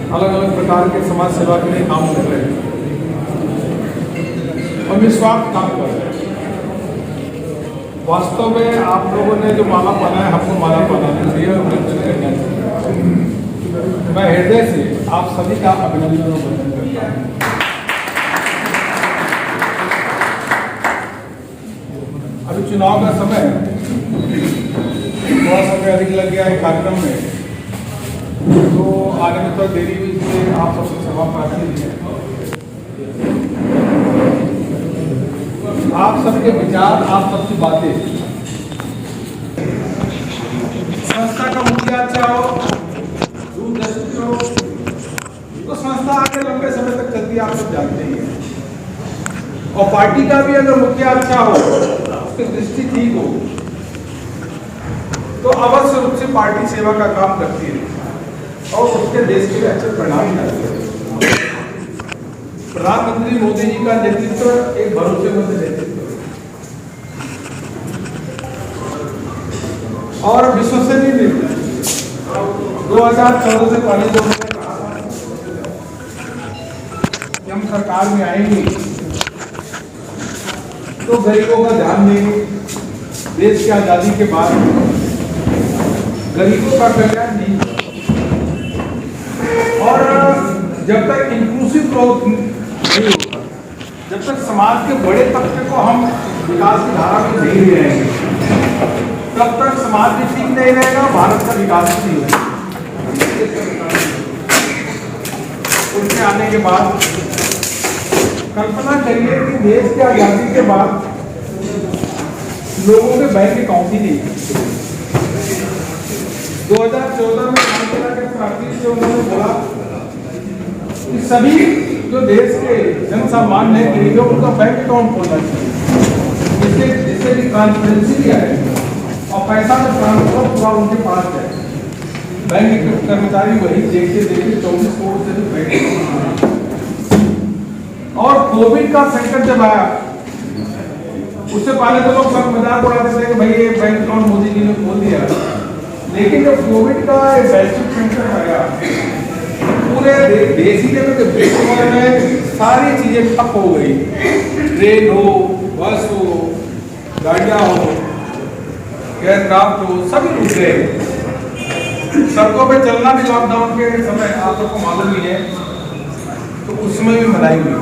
अलग अलग प्रकार के समाज सेवा के लिए काम कर रहे हैं और निस्वार्थ काम कर रहे हैं। वास्तव में आप लोगों ने जो माला पहना है, हमको माला पहनानी चाहिए और करना चाहिए। मैं हृदय से आप सभी का अभिनंदन और वंदन करता हूँ। अभी चुनाव का समय थोड़ा समय अधिक लग गया है कार्यक्रम में, तो आने में थोड़ा देरी हुई, इसलिए आप सबसे क्षमा प्रार्थी है। आप सबके विचार, आप सबकी बातें, संस्था का मुखिया अच्छा हो, दूरदर्शी हो, तो संस्था आगे लंबे समय तक चलती है, आप सब जानते ही हैं। और पार्टी का भी अगर मुखिया अच्छा हो, उसकी दृष्टि ठीक हो, तो अवश्य रूप से पार्टी सेवा का काम करती है और उसके देश के लिए अच्छे परिणाम आते हैं। प्रधानमंत्री मोदी जी का नेतृत्व एक भरोसेमंद नेतृत्व और विश्वसनीय नेतृत्व। 2014 से पहले जो मैंने कहा था कि हम सरकार में आएंगे तो गरीबों का ध्यान देंगे, देश की आजादी के बाद गरीबों का कल्याण नहीं, और जब तक इंक्लूसिव ग्रोथ नहीं होता, जब तक समाज के बड़े तबके को हम विकास की धारा में नहीं ले रहेंगे, तब तक समाज भी ठीक नहीं रहेगा, भारत का विकास भी नहीं होगा। उसमें आने के बाद कल्पना करिए कि देश की आजादी के बाद लोगों के बैंक अकाउंट ही नहीं। 2014 में लालकिला के प्रार्थी से उन्होंने बोला कि सभी जो देश के जन सामान्य गरीबों उनका बैंक अकाउंट खोलना चाहिए, जिससे भी ट्रांसपेरेंसी भी आए और पैसा का ट्रांसफर पूरा उनके पास जाए। बैंक के कर्मचारी वही देखते 24 करोड़ से भी बैंक। और कोविड का संकट जब आया, उससे पहले तो लोग सब मजाक उड़ाते थे कि भाई ये बैंक अकाउंट मोदी जी ने खोल दिया, लेकिन जब कोविड का वैश्विक संकट आया, पूरे देशी लेवल में सारी चीजें ठप हो गई। ट्रेन हो, बस हो, गाड़ियां हो, एयरक्राफ्ट हो, सभी रुक गए। सड़कों पे चलना भी लॉकडाउन के समय आप लोग को मालूम ही है, तो उस समय भी मनाई हुई।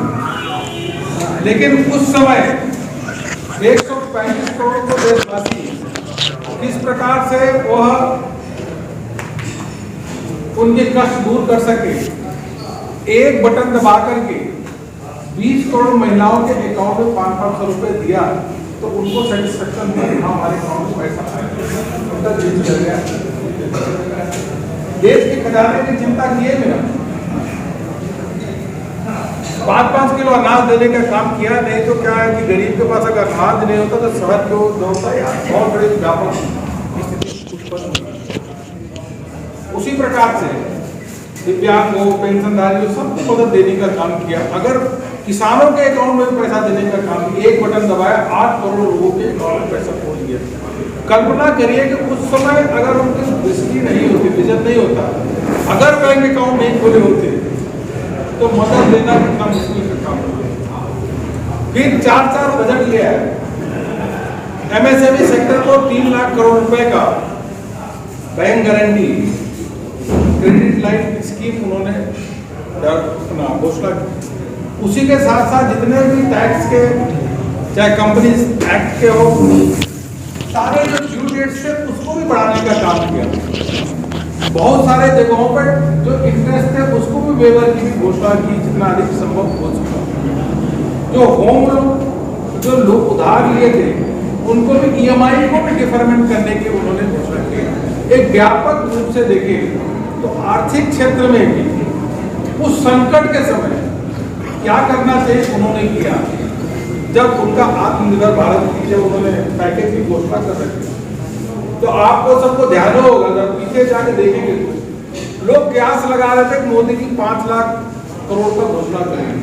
लेकिन उस समय 135 करोड़ को देशवासी किस प्रकार से वह उनके कष्ट दूर कर सके, एक बटन दबा करके 20 करोड़ महिलाओं के अकाउंट में 500 रुपए दिया, तो उनको सेटिस्फेक्शन हुआ, हमारे अकाउंट में पैसा आया, उनका जीवन चल गया। देश के खजाने की चिंता किए बिना 5-5 किलो अनाज देने का काम किया। नहीं तो क्या है कि गरीब के पास अगर अनाज नहीं होता तो शहर को दौड़ता है, बहुत बड़ी व्यापक स्थिति उत्पन्न हुई। उसी प्रकार से दिव्यांगों, पेंशनधारियों सबको मदद देने का काम किया। अगर किसानों के अकाउंट में पैसा देने का काम किया, एक बटन दबाया, 8 करोड़ लोगों के अकाउंट में पैसा पहुंच गया। कल्पना करिए कि उस समय अगर उनकी दृष्टि नहीं होती, विजन नहीं होता, अगर बैंक अकाउंट नहीं खोले होते तो मदद देना कितना मुश्किल का काम होता। फिर 4 बजट ले आए, एमएसएमई सेक्टर को 3 लाख करोड़ रुपए का bank guarantee credit line scheme उन्होंने अपना घोषणा की। उसी के साथ साथ जितने भी टैक्स के, चाहे कंपनीज एक्ट के हो, सारे जो ड्यू डेट्स थे उसको भी बढ़ाने का काम किया। बहुत सारे जगहों पर जो इंटरेस्ट थे उसको भी वेवर की घोषणा की, जितना अधिक संभव हो सका। जो होम लोन, जो लोग उधार लिए थे, उनको भी ईएमआई को भी डिफरमेंट करने की उन्होंने घोषणा की। एक व्यापक रूप से देखें तो आर्थिक क्षेत्र में भी उस संकट के समय क्या करना चाहिए उन्होंने किया। जब उनका आत्मनिर्भर भारत की जब उन्होंने पैकेज की घोषणा कर रखी, तो आपको सबको ध्यान होगा, जब पीछे जाके देखेंगे तो लोग कयास लगा रहे थे मोदी जी 5 लाख करोड़ का घोषणा करेंगे,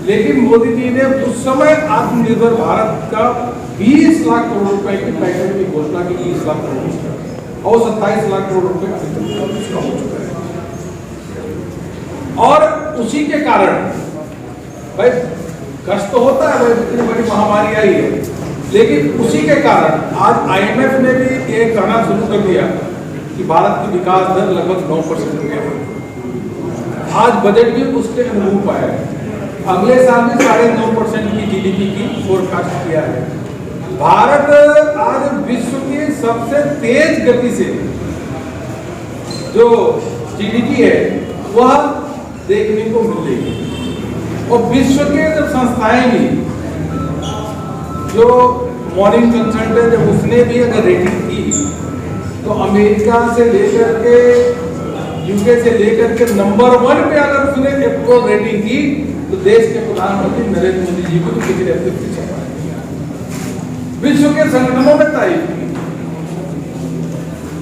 लेकिन मोदी जी ने उस समय आत्मनिर्भर भारत का 20 लाख करोड़ रुपए की पैकेज की घोषणा की। 20 लाख करोड़ और 27 लाख करोड़ रुपए हो चुका है। और उसी के कारण भाई कष्ट तो होता है, भाई इतनी बड़ी महामारी आई है, लेकिन उसी के कारण आज IMF ने भी ये कहना शुरू कर दिया कि भारत की विकास दर लगभग 9% हो गया। आज बजट भी उसके अनुरूप आया है, अगले साल भी 9.5% की GDP की फोरकास्ट किया है। भारत आज विश्व की सबसे तेज गति से जो GDP है वह देखने को मिल रही है, और विश्व के जब संस्थाएं भी जो मॉर्निंग कंसल्ट है, जब उसने भी अगर रेटिंग की तो अमेरिका से लेकर के UK से लेकर के नंबर 1 पे अगर उसने अप्रूवल रेटिंग की तो देश के प्रधानमंत्री नरेंद्र मोदी जी को पिछले हफ्ते पीछे विश्व के संगठनों में तारीफ की।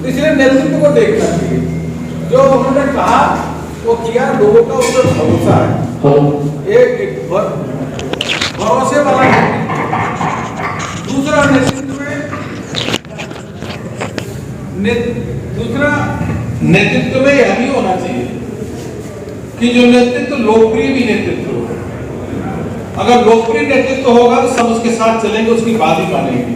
इसलिए नेतृत्व को देखना चाहिए, जो उन्होंने कहा वो किया, लोगों का उस पर भरोसा है, एक भरोसे वाला नेतृत्व। दूसरा नेतृत्व में यह भी होना चाहिए कि जो नेतृत्व लोकप्रिय भी नेतृत्व हो। अगर लोकप्रिय नेतृत्व होगा तो सब उसके साथ चलेंगे, उसकी बात ही मानेंगे।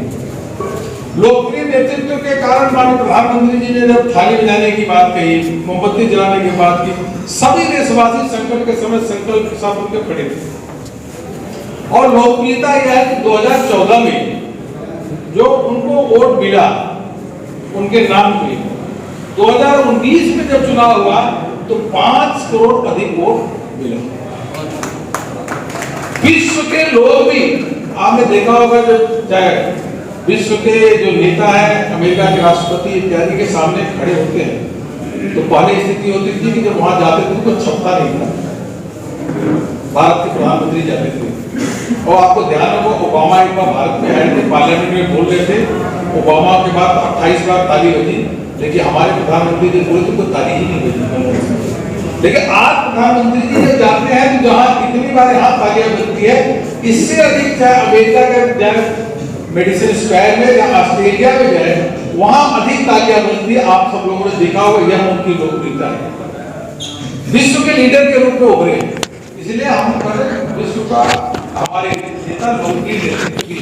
लोकप्रिय नेतृत्व के कारण माननीय प्रधानमंत्री जी ने जब थाली बजाने की बात कही, मोमबत्ती जलाने की बात की, सभी देशवासी संकट के समय संकल्प के साथ उनके खड़े थे। और लोकप्रियता यह है कि 2014 में जो उनको वोट मिला उनके नाम पे, 2019 में जब चुनाव हुआ तो 5 करोड़ अधिक वोट मिला। विश्व के लोग भी, आपने देखा होगा, जो चाहे विश्व के जो नेता है, अमेरिका के राष्ट्रपति इत्यादि के सामने खड़े होते हैं तो पहले स्थिति होती थी कि जब वहां जाते थे तो कुछ छपता नहीं था, भारत के प्रधानमंत्री जाते थे। और आपको ध्यान रखो, ओबामा एक बार भारत में आए थे, पार्लियामेंट में बोल रहे थे, ओबामा के बाद 28 बार ताली बजी, लेकिन हमारे प्रधानमंत्री जी बोले तो कोई ताली ही नहीं बजी। लेकिन आज प्रधानमंत्री जी जब जाते हैं तो जहां कितनी बार यहाँ तालियां बजती है, इससे अधिक चाहे अमेरिका के जाए मेडिसिन स्क्वायर में या ऑस्ट्रेलिया में जाए, वहां अधिक तालियां बजती है। आप सब लोगों ने देखा होगा, यह उनकी लोकप्रियता है, विश्व के लीडर के रूप में उभरे। इसलिए हम विश्व का हमारे नेता लोकप्रिय नेतृत्व है।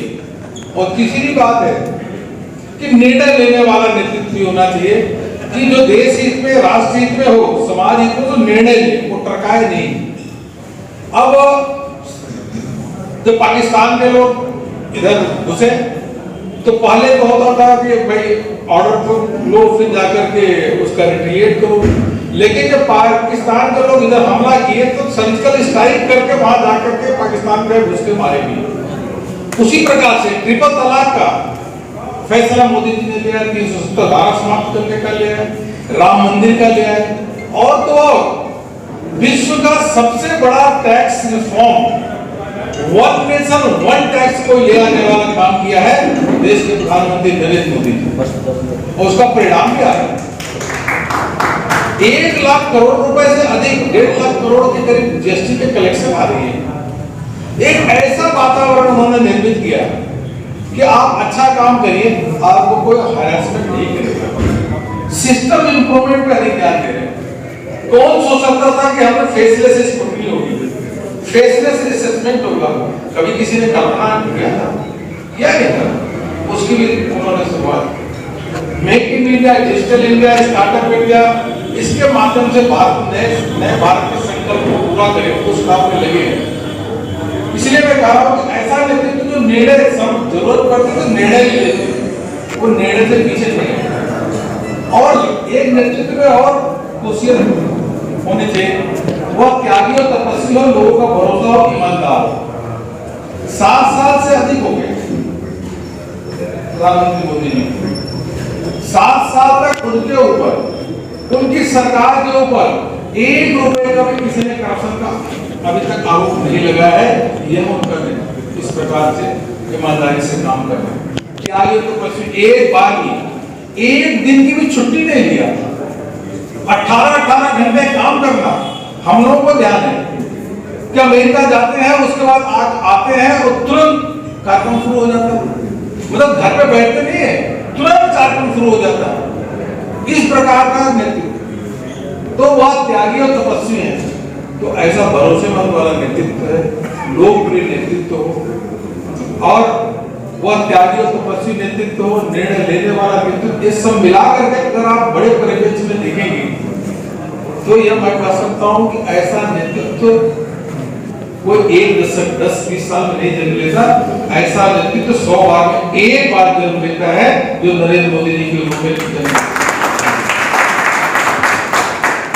और तीसरी बात है कि निर्णय लेने वाला नेतृत्व भी होना चाहिए कि जो देश हित में, राष्ट्र हित में हो, समाज हित में, तो निर्णय ले, वो टरकाए नहीं। अब जब पाकिस्तान के लोग इधर घुसे तो पहले तो होता था कि भाई ऑर्डर को लो, फिर जाकर के उसका रिट्रीट करो। लेकिन जब पाकिस्तान के लोग इधर हमला किए तो सर्जिकल स्ट्राइक करके वहां जाकर के पाकिस्तान में घुस के मारे भी। उसी प्रकार से ट्रिपल तलाक का फैसला मोदी जी ने लिया, 370 धारा समाप्त करने का लिया है, राम मंदिर का लिया है, और तो विश्व का सबसे बड़ा tax reform, one nation one tax को ले आने वाला काम किया है देश के प्रधानमंत्री नरेंद्र मोदी जी, और उसका परिणाम क्या है? 1 लाख करोड़ रुपए से अधिक, 1.5 लाख करोड़ के करीब GST के कलेक्शन आ रही है। एक ऐसा वातावरण उन्होंने निर्मित किया कि आप अच्छा काम करिए, आपको कोई हैरेसमेंट नहीं करेगा। सिस्टम इंप्रूवमेंट पे अधिक ध्यान दे रहे हैं। कौन सोच सकता था कि हमें फेसलेस स्क्रूटनी होगी, फेसलेस असेसमेंट होगा? कभी किसी ने कल्पना किया था? क्या था? उसकी भी उन्होंने शुरुआत, make in India, digital India, startup India, इसके माध्यम से भारत नए भारत के संकल्प को पूरा करे, उस काम में लगे हैं। इसलिए मैं कह रहा हूं कि ऐसा नेतृत्व जो निर्णय जरूरत पड़ती है तो निर्णय ले लेते, वो निर्णय से पीछे नहीं। और एक नेतृत्व में और खुशियां होनी चाहिए, वह त्यागी और तपस्वी हो, लोगों का भरोसा और ईमानदार हो। 7 साल से अधिक हो गए प्रधानमंत्री मोदी जी, 7 साल तक उनके ऊपर, उनकी सरकार के ऊपर 1 रुपए का भी किसी ने करप्शन का अभी तक आरोप नहीं लगाया है। यह उनका इस प्रकार से ईमानदारी से काम कर रहे हैं। त्यागी तो तपस्वी, एक बार भी 1 दिन की भी छुट्टी नहीं लिया, 18 घंटे काम करना। हम लोगों को ध्यान है कि अमेरिका जाते हैं, उसके बाद आज आते हैं और तुरंत कार्यक्रम शुरू हो जाता है, मतलब घर पे बैठते नहीं है, तुरंत कार्यक्रम शुरू हो जाता है। इस प्रकार का नेतृत्व, तो वह त्यागी और तपस्वी है। तो ऐसा भरोसेमंद वाला नेतृत्व है, लोकप्रिय नेतृत्व हो और वह त्यागी और तपस्वी नेतृत्व हो, निर्णय लेने वाला नेतृत्व, ये सब मिला करके अगर आप बड़े परिप्रेक्ष्य में देखेंगे तो यह मैं कह सकता हूं कि ऐसा नेतृत्व कोई एक दशक 10-20 साल में नहीं जन्म लेता, ऐसा नेतृत्व 100 बार में एक बार जन्म लेता है जो नरेंद्र मोदी जी के रूप में जन्म।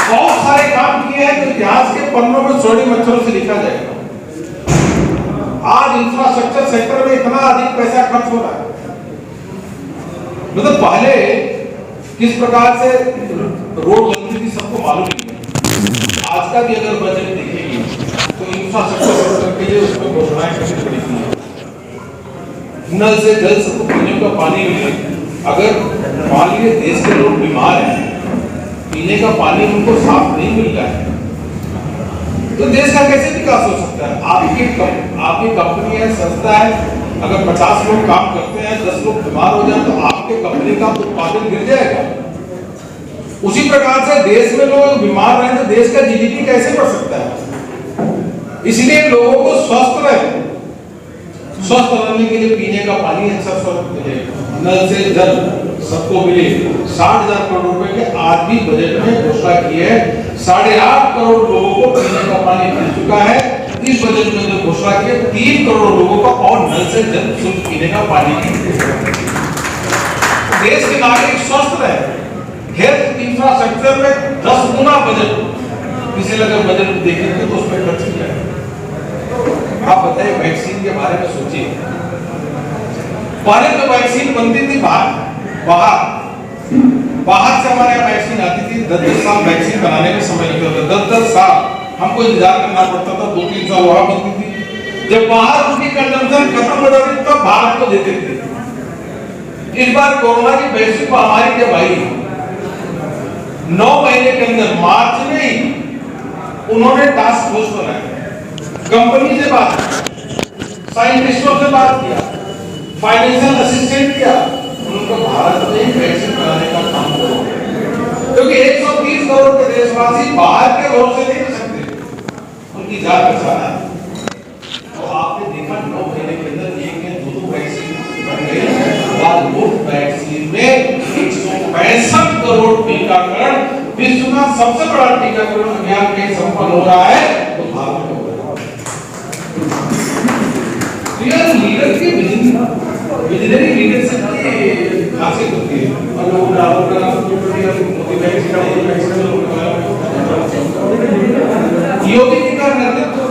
बहुत सारे काम किए हैं जो इतिहास के पन्नों में स्वर्णिम अक्षरों से लिखा जाएगा। आज इंफ्रास्ट्रक्चर सेक्टर में इतना अधिक पैसा खर्च हो रहा है, मतलब पहले किस प्रकार से रोड बनती थी सबको मालूम नहीं है। आज का भी अगर बजट देखेंगे तो इंफ्रास्ट्रक्चर के लिए उसमें घोषणाएं करनी पड़ेगी। नल से जल सबको पीने का पानी मिले। अगर मान लीजिए देश के लोग बीमार हैं, पीने का पानी उनको साफ नहीं मिल रहा है, तो देश का कैसे विकास हो सकता है? आपकी कंपनी है, संस्था है, अगर 50 लोग काम करते हैं, 10 लोग बीमार हो जाए तो आपके कंपनी का उत्पादन गिर जाएगा। उसी प्रकार से देश में लोग बीमार रहे तो देश का जीडीपी कैसे बढ़ सकता है? इसलिए लोगों को स्वस्थ रहने के लिए पीने का पानी अच्छा स्वस्थ मिले, नल से जल सबको मिले। 60,000 करोड़ रुपए के आज भी बजट में घोषणा की है। 8.5 करोड़ लोगों को पीने का पानी मिल चुका है। इस बजट में जो घोषणा की है 3 करोड़ लोगों को और नल से जल शुद्ध पीने का पानी। देश के नागरिक स्वस्थ रहे, हेल्थ इंफ्रास्ट्रक्चर में 10 गुना बजट, पिछले अगर बजट देखेंगे तो उसमें खर्च किया है। आप बताइए, वैक्सीन के बारे में सोचिए। पहले तो वैक्सीन बनती थी बाहर से हमारे यहाँ वैक्सीन आती थी। 10-10 साल वैक्सीन बनाने में समय लगता था, 10-10 साल हमको इंतजार करना पड़ता था। 2-3 साल वहां बनती थी, जब बाहर उनकी कंजम्पशन खत्म हो जाती तब भारत को देते थे। इस बार कोरोना की वैश्विक महामारी जब आई, 9 महीने के अंदर मार्च में ही उन्होंने टास्क फोर्स बनाया, कंपनी से बात, साइंटिस्टों से बात किया, फाइनेंशियल असिस्टेंट किया, उनको भारत में वैक्सीन बनाने का काम करो, क्योंकि 130 करोड़ के देशवासी बाहर के भरोसे नहीं रह सकते, उनकी जान बचाना है। तो आपने देखा 9 महीने के अंदर 1-2 वैक्सीन बन गई। आज मुफ्त वैक्सीन में 165 करोड़ टीकाकरण, विश्व का सबसे बड़ा टीकाकरण अभियान कहीं संपन्न हो रहा है तो भारत में हो रहा है। लीडर की विजनरी लीडरशिप की खासियत होती है। और लोग योगी जी का नेतृत्व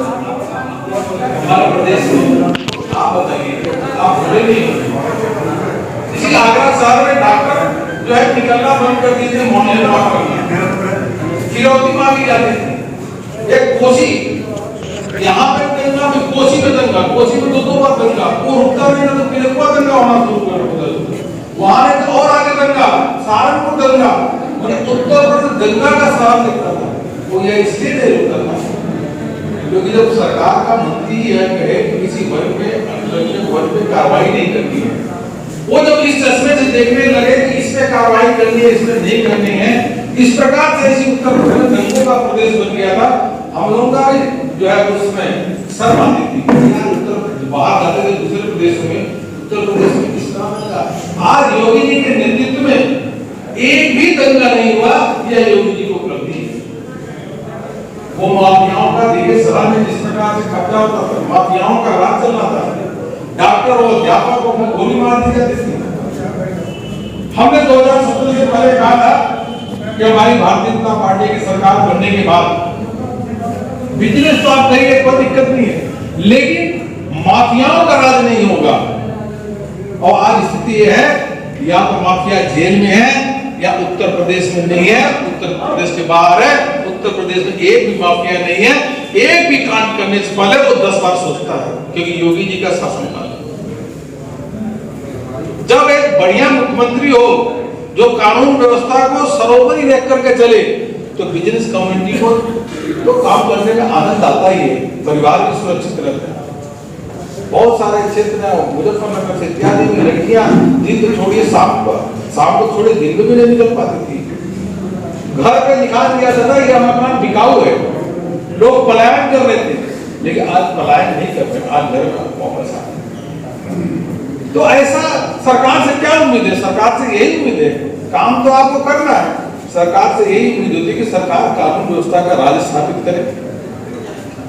हमारे प्रदेश में, आप बताइए, आप बड़े नहीं। इसी आगरा शहर में डॉक्टर जो है निकलना बंद कर दिए थे, मोहल्ले में फिरौती मांगी जाती थी। एक कोसी, यहाँ पे दंगा में, कोसी में दंगा, कोसी में 2 बार दंगा, वो रुकता नहीं था तो किलेकुआ दंगा होना शुरू कर दिया। वहां ने और आगे दंगा, सहारनपुर दंगा, उत्तर प्रदेश दंगा का शहर दिखता था। वो ये इसलिए नहीं रुकता था क्योंकि जब सरकार का मंत्री यह कहे कि किसी वर्ग पे कार्रवाई नहीं करनी है, वो जब इस चश्मे से देखने लगे कि इसमें कार्रवाई करनी है, इसमें नहीं करनी है, इस प्रकार से ऐसी उत्तर प्रदेश दंगों का प्रदेश बन गया था। हम लोगों का जो है उसमें शर्म आती थी, उत्तर बाहर जाते थे दूसरे प्रदेशों में, उत्तर प्रदेश में किस तरह का। आज योगी जी के नेतृत्व में एक भी दंगा नहीं हुआ, यह योगी जी को उपलब्धि है। वो माफियाओं का देखिए सभा में जिस प्रकार से कब्जा होता था, माफियाओं का राज चल रहा था, डॉक्टर और अध्यापकों को गोली मार दी जाती थी। हमने 2017 से पहले कहा था कि हमारी भारतीय जनता पार्टी की सरकार बनने के बाद बिजनेस तो आप करिए, कोई दिक्कत नहीं है, लेकिन माफियाओं का राज नहीं होगा। और आज स्थिति यह है, या तो माफिया जेल में है या उत्तर प्रदेश में नहीं है, उत्तर प्रदेश के बाहर है। उत्तर प्रदेश में एक भी माफिया नहीं है। एक भी कांड करने से पहले वो 10 बार सोचता है, क्योंकि योगी जी का शासनकाल। जब एक बढ़िया मुख्यमंत्री हो जो कानून व्यवस्था को सर्वोपरि रख करके चले, तो बिजनेस कम्युनिटी को तो काम करने में आनंद आता ही है, परिवार भी सुरक्षित रहता है। बहुत सारे क्षेत्र हैं, मुजफ्फरनगर से इत्यादि में लड़कियां दिन तो छोड़िए शाम को थोड़े दिन में नहीं निकल पाती थी। घर पे दिखा दिया जाता है यह मकान बिकाऊ है, लोग पलायन कर रहे थे, लेकिन आज पलायन नहीं कर रहे, आज घर में वापस आ रहे। तो ऐसा सरकार से क्या उम्मीद है? सरकार से यही उम्मीद है, काम तो आपको करना है, सरकार से यही उम्मीद होती है कि सरकार कानून व्यवस्था का राज स्थापित करे,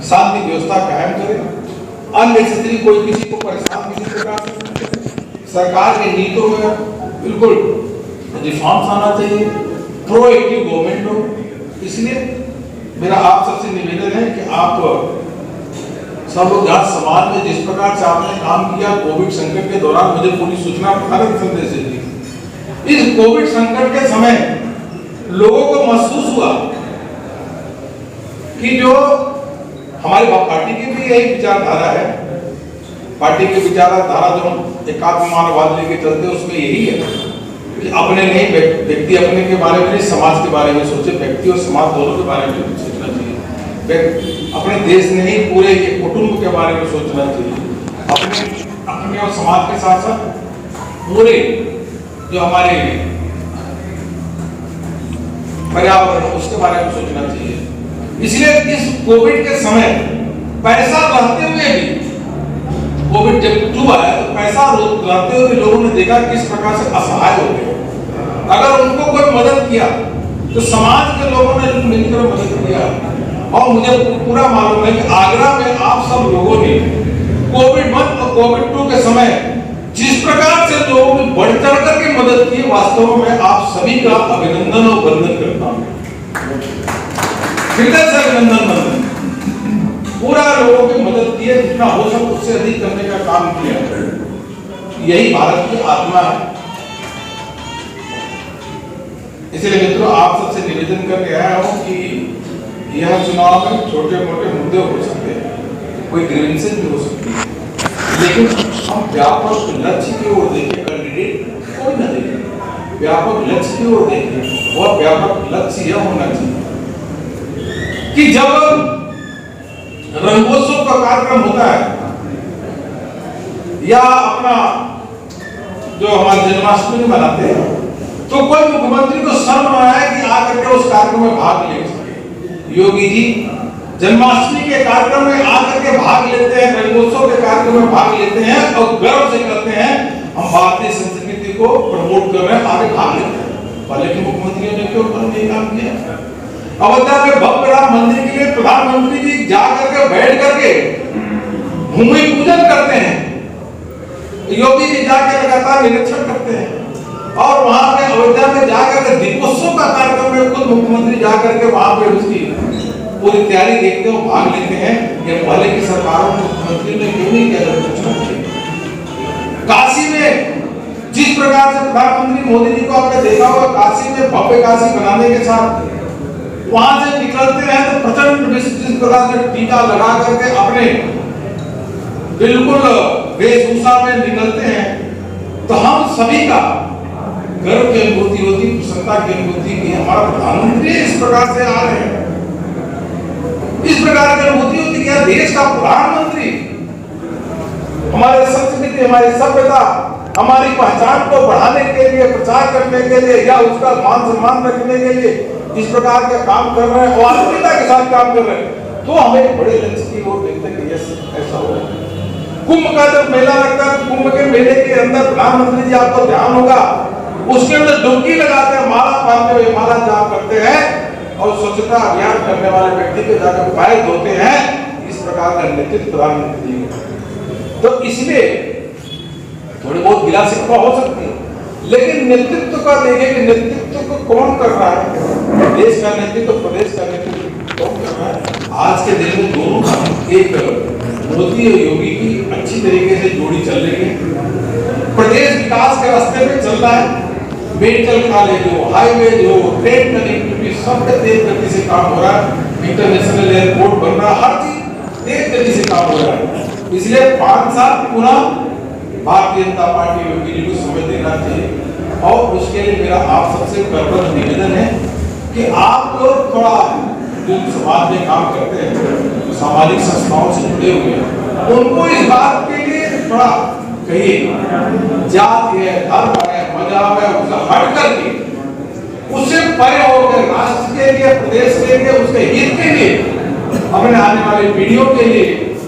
शांति व्यवस्था कायम करे, अननेसेसरी कोई किसी को परेशान किसी प्रकार से। सरकार के नीतियों में बिल्कुल रिफॉर्म्स आना चाहिए, प्रोएक्टिव गवर्नमेंट हो। इसलिए मेरा आप सबसे निवेदन है कि आप सब लोग आज समाज में जिस प्रकार से आपने काम किया कोविड संकट के दौरान, मुझे पूरी सूचना भारत संदेश दी। इस कोविड संकट के समय लोगों को महसूस हुआ कि जो हमारी पार्टी की भी यही विचारधारा है, पार्टी की विचारधारा जो एकात्म मानववाद लेके चलते हैं उसमें यही है कि अपने नहीं, व्यक्ति अपने के बारे में नहीं, समाज के बारे में सोचे, व्यक्ति और समाज दोनों के बारे में सोचना चाहिए, अपने देश नहीं पूरे कुटुंब के बारे में सोचना चाहिए, अपने और समाज के साथ साथ पूरे जो हमारे पर्यावरण उसके बारे में सोचना चाहिए। इसलिए इस कोविड के समय पैसा रहते हुए भी, कोविड जब आया तो पैसा रहते हुए भी लोगों ने देखा किस प्रकार से असहाय हो गए। अगर उनको कोई मदद किया तो समाज के लोगों ने मिलकर मदद किया। और मुझे पूरा मालूम है कि आगरा में आप सब लोगों ने कोविड 1 और कोविड 2 के समय जिस प्रकार से लोगों ने बढ़ चढ़ करके मदद की, वास्तव में आप सभी का अभिनंदन और वंदन करता हूं, हृदय से अभिनंदन। पूरा लोगों की मदद की है, जितना हो सके उससे अधिक करने का काम किया, यही भारत की आत्मा है। इसलिए मित्रों आप सबसे निवेदन करके आया हूं कि यह चुनाव में छोटे मोटे मुद्दे हो सकते हैं, कोई ग्रीवेंसेस भी हो सकती है, लेकिन हम व्यापक लक्ष्य की ओर देखें, कैंडिडेट कोई ना देखें, व्यापक लक्ष्य की ओर देखें। और व्यापक लक्ष्य यह होना चाहिए कि जब रंगोत्सव का कार्यक्रम होता है या अपना जो हमारे जन्माष्टमी मनाते हैं, तो कोई मुख्यमंत्री को शर्म न आए कि आकर के उस कार्यक्रम में भाग ले सके। योगी जी जन्माष्टमी के कार्यक्रम में आकर के भाग लेते हैं, रंगोत्सव के कार्यक्रम में भाग लेते हैं और गर्व से कहते हैं हम भारतीय संस्कृति को प्रमोट कर रहे हैं, आगे भाग लेते हैं। पहले के मुख्यमंत्रियों ने क्यों ये काम किया? अयोध्या में भव्य राम मंदिर के लिए प्रधानमंत्री जी जाकर के बैठ करके भूमि पूजन करते हैं, योगी जी जाकर लगातार निरीक्षण करते हैं, और वहां पे अयोध्या में जाकर के दीपोत्सव का कार्यक्रम में खुद मुख्यमंत्री जाकर के वहां पे उसकी पूरी तैयारी देखते हो, भाग लेते हैं। ये पहले की सरकारों में मुख्यमंत्री ने क्यों नहीं किया? काशी में जिस प्रकार से प्रधानमंत्री मोदी जी को आपने देखा होगा, काशी में भव्य काशी बनाने के साथ वहां से निकलते हैं तो प्रचंड जिस प्रकार से टीका लगा करके अपने बिल्कुल वेशभूषा में निकलते हैं, तो हम सभी का गर्व की अनुभूति होती, प्रसन्नता की अनुभूति की हमारा प्रधानमंत्री इस प्रकार से आ रहे हैं, इस प्रकार की अनुभूति होती कि देश का प्रधानमंत्री हमारे संस्कृति, हमारी सभ्यता, हमारी पहचान को बढ़ाने के लिए, प्रचार करने के लिए या उसका मान सम्मान रखने के लिए इस प्रकार के काम कर रहे हैं और आत्मीयता के साथ काम कर रहे हैं, तो हमें बड़े लक्ष्य की ओर देखते हैं कि ऐसा हो। कुंभ का जब मेला लगता है, कुंभ के मेले के अंदर प्रधानमंत्री जी आपको ध्यान होगा, उसके अंदर डुबकी लगाते हैं, माला बांधते हुए माला जाप करते हैं और स्वच्छता अभियान करने वाले व्यक्ति के जाकर पैर धोते हैं। इस प्रकार का नेतृत्व प्रधानमंत्री जी। तो इसलिए थोड़ी बहुत गिला शिकवा हो सकती है, लेकिन नेतृत्व का देखें कि नेतृत्व को कौन कर रहा है, देश का नेतृत्व, प्रदेश का नेतृत्व कौन कर रहा है। आज के दिन में दोनों का एक मोदी और योगी की अच्छी तरीके से जोड़ी चल रही है, प्रदेश विकास के रास्ते में चल रहा है। मेडिकल कॉलेज हो, हाईवे जो, ट्रेन कनेक्टिविटी, सब तेज गति से काम हो रहा है, इंटरनेशनल एयरपोर्ट बन रहा है, हर चीज तेज गति से काम हो रहा है। इसलिए 5 साल पुनः भारतीय जनता पार्टी योगी जी को समय देना चाहिए और उसके लिए मेरा आप सबसे करबद्ध निवेदन है कि आप लोग थोड़ा जो समाज में काम करते हैं, सामाजिक संस्थाओं से जुड़े हुए हैं, उनको इस बात के लिए थोड़ा कहिए, जाति है, धर्म है, मजहब है, उसका हट करके उससे परे होकर राष्ट्र के लिए, प्रदेश के लिए, उसके हित के लिए हमने आने वाली पीढ़ियों के लिए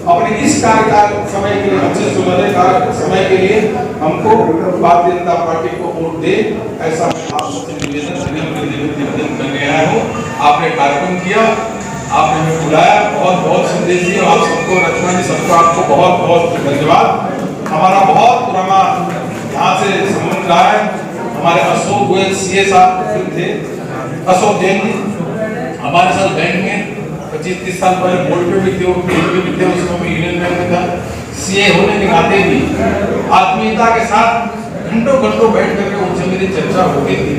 अपने इस कार्यकाल समय के लिए अच्छे सुनहरे समय के लिए हमको भारतीय जनता पार्टी को वोट दे, ऐसा मैं आप सबसे निवेदन करने आया हूँ। आपने कार्यक्रम किया, आपने हमें बुलाया, बहुत बहुत संदेश दिए। आप सबको रचना जी सबको आपको बहुत बहुत धन्यवाद। हमारा बहुत पुराना यहाँ से संबंध रहा है। हमारे अशोक गोयल सीए साहब थे, अशोक जैन जी हमारे साथ बैंक में 25-30 साल पहले बोर्ड पे भी थे, उसमें भी यूनियन बैंक में था। सीए होने के नाते भी आत्मीयता के साथ घंटों घंटों बैठ करके उनसे मेरी चर्चा होती थी।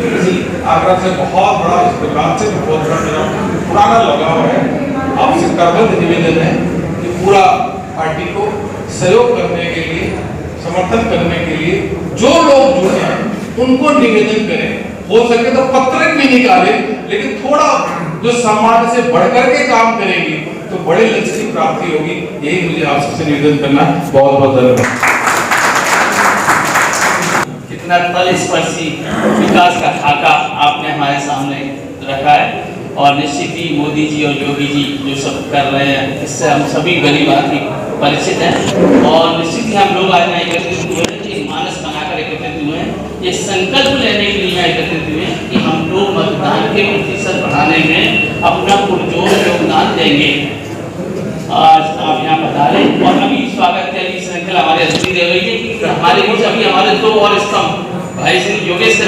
इसी आग्रह से बहुत बड़ा, इस प्रकार से बहुत बड़ा मेरा पुराना लगाव है। आपसे करबद्ध निवेदन है कि पूरा पार्टी को सहयोग करने के लिए, समर्थन करने के लिए जो लोग जुड़े हैं उनको निवेदन करें। हो सके तो पत्रक भी निकाले, लेकिन थोड़ा जो समाज से बढ़कर के काम करेंगे तो बड़े लक्ष्य की प्राप्ति होगी। यही मुझे आप सबसे निवेदन करना। बहुत बहुत धन्यवाद। कितना तलस्पर्शी विकास का खाका आपने हमारे सामने रखा है, और निश्चित ही मोदी जी और योगी जी जो सब कर रहे हैं, इससे हम सभी गरीब आदमी परिचित हैं। और निश्चित ही हम लोग आज एकत्रित हुए हैं, एक मानस बनाकर एकत्रित हुए हैं, ये संकल्प लेने के लिए एकत्रित हुए हैं कि हम लोग मतदान के प्रतिशत बढ़ाने में अपना पुरजोर योगदान देंगे। आज आप यहाँ बता रहे और अभी स्वागत के अभी श्रृंखला हमारे अतिथि दे रही है कि हमारे बीच अभी हमारे दो और स्तंभ भाई श्री योगेश